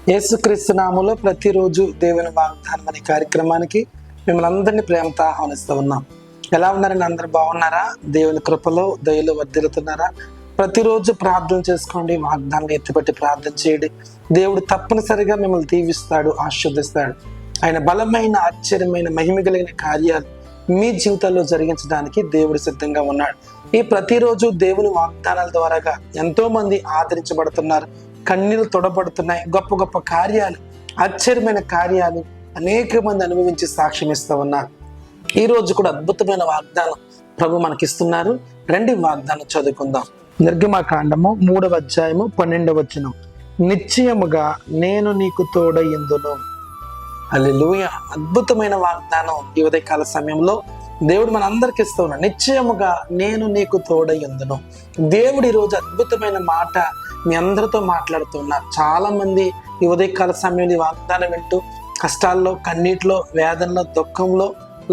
యేసుక్రీస్తు నామములో ప్రతిరోజు దేవుని వాగ్దానం అనే కార్యక్రమానికి మిమ్మల్ని అందరినీ ప్రేమతో ఆహ్వానిస్తూ ఉన్నాం. ఎలా ఉన్నారని అందరు బాగున్నారా? దేవుని కృపలో దయలో వర్ధిల్లుతున్నారా? ప్రతిరోజు ప్రార్థన చేసుకోండి, వాగ్దానాన్ని ఎత్తిపెట్టి ప్రార్థన చేయండి. దేవుడు తప్పనిసరిగా మిమ్మల్ని దీవిస్తాడు, ఆశీర్వదిస్తాడు. ఆయన బలమైన ఆశ్చర్యమైన మహిమ కలిగిన కార్యాలు మీ జీవితాల్లో జరిగించడానికి దేవుడు సిద్ధంగా ఉన్నాడు. ఈ ప్రతిరోజు దేవుని వాగ్దానాల ద్వారాగా ఎంతో మంది ఆదరించబడుతున్నారు, కన్నీరు తొడబడుతున్నాయి. గొప్ప గొప్ప కార్యాలు, ఆశ్చర్యమైన కార్యాలు అనేక మంది అనుభవించి సాక్ష్యం ఇస్తూ ఉన్నారు. ఈ రోజు కూడా అద్భుతమైన వాగ్దానం ప్రభు మనకిస్తున్నారు. రండి వాగ్దానం చదువుకుందాం. నిర్గమకాండము 3వ అధ్యాయము 12వ వచనం. నిశ్చయముగా నేను నీకు తోడయ్యుందును. హల్లెలూయా. అద్భుతమైన వాగ్దానం ఈ ఉదయకాల సమయంలో దేవుడు మనందరికి ఇస్తూ ఉన్నాడు. నిశ్చయముగా నేను నీకు తోడయ్యుందును. దేవుడు ఈరోజు అద్భుతమైన మాట మీ అందరితో మాట్లాడుతున్నారు. చాలా మంది ఈ ఉదయకాల సమయంలో వాగ్దానం వింటూ కష్టాల్లో, కన్నీటిలో, వేదనలో, దుఃఖంలో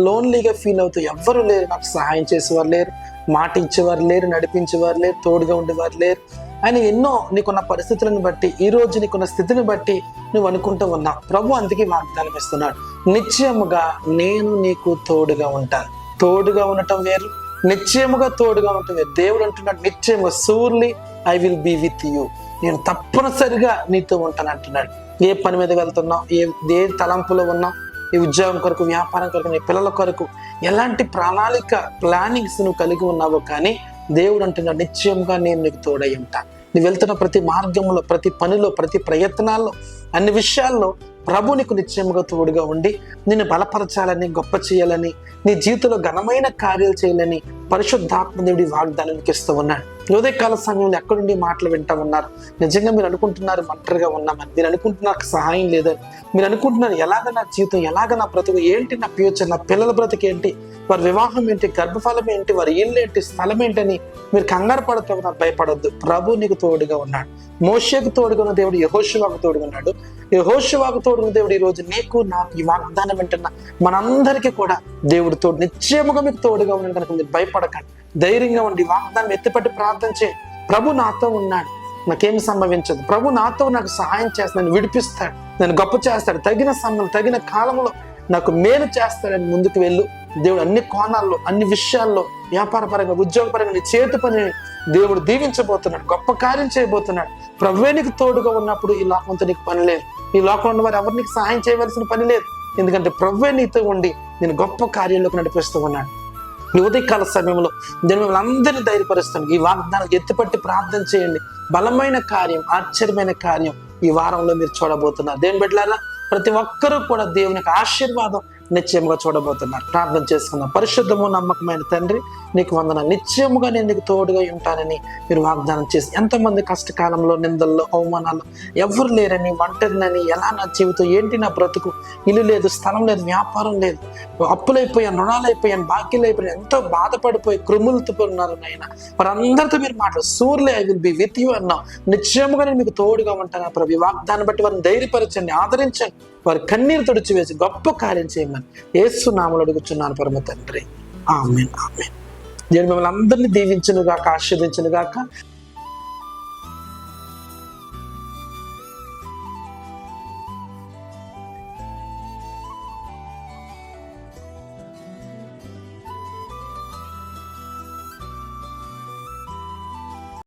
లోన్లీగా ఫీల్ అవుతూ ఎవ్వరు లేరు, నాకు సహాయం చేసేవారు లేరు, మాట ఇచ్చేవారు లేరు, నడిపించేవారు లేరు, తోడుగా ఉండేవారు లేరు అని ఎన్నో నీకున్న పరిస్థితులను బట్టి, ఈ రోజు నీకున్న స్థితిని బట్టి నువ్వు అనుకుంటూ ఉన్నావు. ప్రభు అందుకే వాగ్దానం ఇస్తున్నాడు. నిశ్చయముగా నేను నీకు తోడుగా ఉంటాను. తోడుగా ఉండటం వేరు, నిశ్చయముగా తోడుగా ఉండటం వేరు. దేవుడు అంటున్నాడు నిశ్చయముగా, surely I will be with you. నేను తప్పనిసరిగా నీతో ఉంటాను అంటున్నాడు. ఏ పని మీద వెళ్తున్నావు, ఏ తలంపులో ఉన్నావు, ఈ ఉద్యోగం కొరకు, వ్యాపారం కొరకు, నీ పిల్లల కొరకు ఎలాంటి ప్లానింగ్స్ నువ్వు కలిగి ఉన్నావో కానీ దేవుడు అంటున్నాడు నిశ్చయంగా నేను నీకు తోడై ఉంటాను. నువ్వు వెళ్తున్న ప్రతి మార్గంలో, ప్రతి పనిలో, ప్రతి ప్రయత్నాల్లో, అన్ని విషయాల్లో ప్రభు నీకు నిశ్చయముగా తోడుగా ఉండి నిన్ను బలపరచాలని, గొప్ప చేయాలని, నీ జీవితంలో ఘనమైన కార్యాలు చేయాలని పరిశుద్ధాత్మ దేవుడి వాగ్దానానికి ఇస్తూ ఉన్నాడు. ఉదయకాల సమయంలో ఎక్కడుండి మాటలు వింటా ఉన్నారు. నిజంగా మీరు అనుకుంటున్నారు ఒంటరిగా ఉన్నామని, మీరు అనుకుంటున్నారు సహాయం లేదని, మీరు అనుకుంటున్నారు ఎలాగ నా జీవితం, ఎలాగ నా బ్రతుకు ఏంటి, నా ఫ్యూచర్, నా పిల్లల బ్రతుకు ఏంటి, వారి వివాహం ఏంటి, గర్భఫలం ఏంటి, వారి ఇల్లు ఏంటి, స్థలం ఏంటని మీరు కంగారు పడతావు. నాకు భయపడొద్దు. ప్రభు నీకు తోడుగా ఉన్నాడు. మోషేకు తోడుగా ఉన్న దేవుడు యెహోషువకు తోడుగా ఉన్నాడు. యెహోషువకు తోడుగా దేవుడు ఈ రోజు నీకు, నాకు ఈ వాగ్దానం వింటున్నా మనందరికీ కూడా దేవుడు తోడు, నిశ్చయముగా మీకు తోడుగా ఉన్నాడు కనుక మీరు భయపడకండి, ధైర్యంగా ఉండి వాగ్దానం ఎత్తిపట్టి ప్రార్థన చేయి. ప్రభు నాతో ఉన్నాడు, నాకేమి సంభవించదు. ప్రభు నాతో నాకు సహాయం చేస్తాడు, నన్ను విడిపిస్తాడు, నన్ను గొప్ప చేస్తాడు, తగిన సమయంలో, తగిన కాలంలో నాకు మేలు చేస్తాడని ముందుకు వెళ్ళు. దేవుడు అన్ని కోణాల్లో, అన్ని విషయాల్లో, వ్యాపారపరంగా, ఉద్యోగపరంగా నీ చేతి పనిని దేవుడు దీవించబోతున్నాడు, గొప్ప కార్యం చేయబోతున్నాడు. ప్రభువే నీకు తోడుగా ఉన్నప్పుడు ఈ లోకంతో నీకు పని లేదు. ఈ లోకంలో ఉన్న వారు ఎవరు నీకు సహాయం చేయవలసిన పని లేదు. ఎందుకంటే ప్రభువే నీతో ఉండి నేను గొప్ప కార్యంలోకి నడిపిస్తూ ఉన్నాడు. ఈ ఉదయకాల సమయంలో నేను మిమ్మల్ని అందరినీ ధైర్యపరుస్తాను. ఈ వాగ్దానాలు ఎత్తిపట్టి ప్రార్థన చేయండి. బలమైన కార్యం, ఆశ్చర్యమైన కార్యం ఈ వారంలో మీరు చూడబోతున్నారు. దేవుని బిడ్డలారా, ప్రతి ఒక్కరూ కూడా దేవునికి ఆశీర్వాదం నిశ్చయముగా చూడబోతున్నారు. ప్రార్థన చేసుకుందాం. పరిశుద్ధము నమ్మకమైన తండ్రి, నీకు వందనాలు. నిశ్చయముగా నేను నీకు తోడుగా ఉంటానని మీరు వాగ్దానం చేసి, ఎంతమంది కష్టకాలంలో, నిందల్లో, అవమానాలు, ఎవరు లేరని, ఒంటరినని, ఎలా నా జీవితం ఏంటి, నా బ్రతుకు, ఇల్లు లేదు, స్థలం లేదు, వ్యాపారం లేదు, అప్పులైపోయాను, రుణాలైపోయాను, బాకీలు అయిపోయాను, ఎంతో బాధపడిపోయి కృములతో ఉన్నారు నాయన. వారందరితో మీరు మాట్లాడు. Surely I will be with you అన్నావు. నిశ్చయముగా నేను మీకు తోడుగా ఉంటాను ప్రభు. వాగ్దాన్ని బట్టి వారిని ధైర్యపరచండి, ఆదరించండి, వారి కన్నీరు తుడిచి వేసి గొప్ప కార్యం చేయమని యేసు నామములో అడుగుచున్నాను పరమ తండ్రి. ఆమేన్, ఆమేన్. నేను మిమ్మల్ని అందరినీ దీవించును గాక, ఆశీర్వదించును గాక.